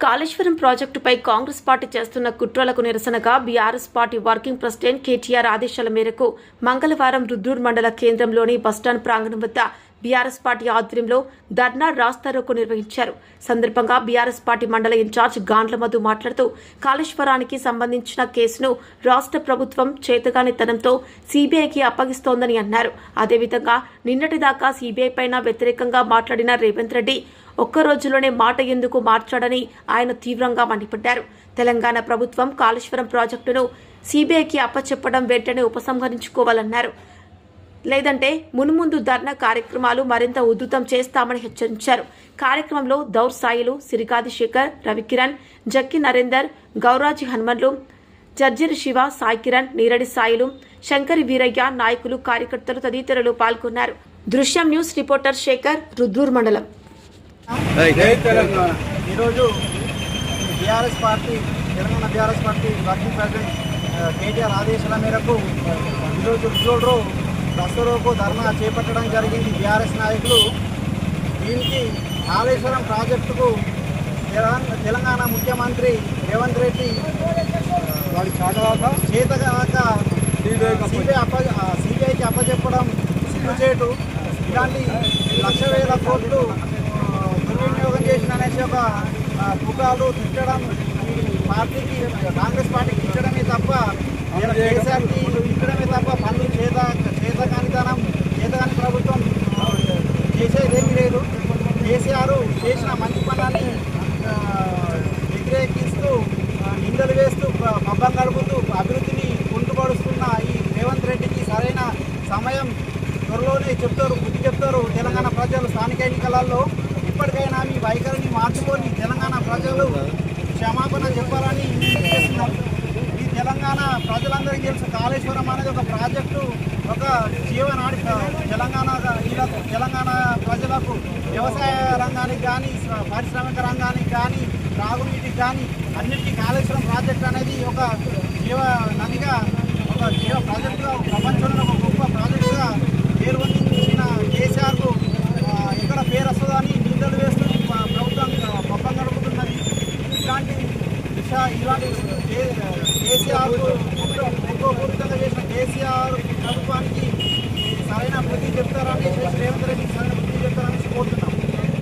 కాళేశ్వరం ప్రాజెక్టుపై కాంగ్రెస్ పార్టీ చేస్తున్న కుట్రలకు నిరసనగా BRS party working president KTR ఆదేశాల మేరకు మంగళవారం రుద్రూర్ మండల కేంద్రంలోని బస్టాండ్ ప్రాంగణం వద్ద బీఆర్ఎస్ పార్టీ ఆధ్వర్యంలో ధర్నా రాస్తారోకో నిర్వహించారు. సందర్భంగా బీఆర్ఎస్ పార్టీ మండల ఇన్ఛార్జ్ గాండ్ల మధు మాట్లాడుతూ కాళేశ్వరానికి సంబంధించిన కేసును రాష్ట్ర ప్రభుత్వం చేతగానితనంతో సీబీఐకి అప్పగిస్తోందని అన్నారు. అదేవిధంగా నిన్నటిదాకా సీబీఐ పైన వ్యతిరేకంగా మాట్లాడిన రేవంత్ రెడ్డి ఒక్క రోజులోనే మాట ఎందుకు మార్చాడని ఆయన తీవ్రంగా మండిపడ్డారు. తెలంగాణ ప్రభుత్వం కాళేశ్వరం ప్రాజెక్టును సీబీఐకి అప్పచెప్పడం వెంటనే ఉపసంహరించుకోవాలన్నారు. లేదంటే మున్ముందు ధర్నా కార్యక్రమాలు మరింత ఉధృతం చేస్తామని హెచ్చరించారు. కార్యక్రమంలో దౌర్ సాయిలు, సిరికాది శేఖర్, రవికిరణ్, జక్కి నరేందర్, గౌరాజీ హనుమన్లు, జర్జరి శివ, సాయి కిరణ్, నీరడి సాయిలు, శంకరి వీరయ్య, నాయకులు, కార్యకర్తలు తదితరులు పాల్గొన్నారు. దృశ్యం న్యూస్ రిపోర్టర్ శేఖర్, రుద్రూర్ మండలం. ఈరోజు BRS party Telangana BRS party working president KTR ఆదేశాల మేరకు ఈరోజు రుద్రూరులో దసరోకు ధర్నా చేపట్టడం జరిగింది. బీఆర్ఎస్ నాయకులు దీనికి కాళేశ్వరం ప్రాజెక్టుకు తెలంగాణ ముఖ్యమంత్రి రేవంత్ రెడ్డి చేతగాక సిబిఐకి అప్పచెప్పడం సిగ్గుచేటు. ఇలాంటి లక్ష కోట్లు దుర్వినియోగం చేసిన అనేసి ఒక పుకాలు తిట్టడం పార్టీకి కాంగ్రెస్ పార్టీకి ఇచ్చడమే తప్ప కేసీఆర్కి ఇచ్చడమే తప్ప పనులు చేతగాని ప్రభుత్వం చేసేదేమీ లేదు. కేసీఆర్ చేసిన మంచి పనులని వ్యతిరేకిస్తూ నిందలు వేస్తూ పబ్బం గడుపుతూ అభివృద్ధిని కుంటుపడుస్తున్న ఈ రేవంత్ రెడ్డికి సరైన సమయం త్వరలోనే బుద్ధి చెప్తారు తెలంగాణ ప్రజలు. స్థానిక ఎన్నికలలో ఇప్పటికైనా మీ వైఖరిని మార్చుకొని తెలంగాణ ప్రజలు క్షమాపణ చెప్పాలని చేస్తున్నారు. ఈ తెలంగాణ ప్రజలందరికీ తెలుసు, కాళేశ్వరం అనేది ఒక ప్రాజెక్టు, ఒక జీవనాడి. తెలంగాణ ప్రజలకు వ్యవసాయ రంగానికి కానీ, పారిశ్రామిక రంగానికి కానీ, త్రాగునీటికి కానీ అన్నిటికీ కాళేశ్వరం ప్రాజెక్టు అనేది ఒక జీవ నదిగా, ఒక జీవ ప్రాజెక్టుగా, ప్రపంచంలో ఒక గొప్ప ప్రాజెక్టుగా పేరు పొందించిన కేసీఆర్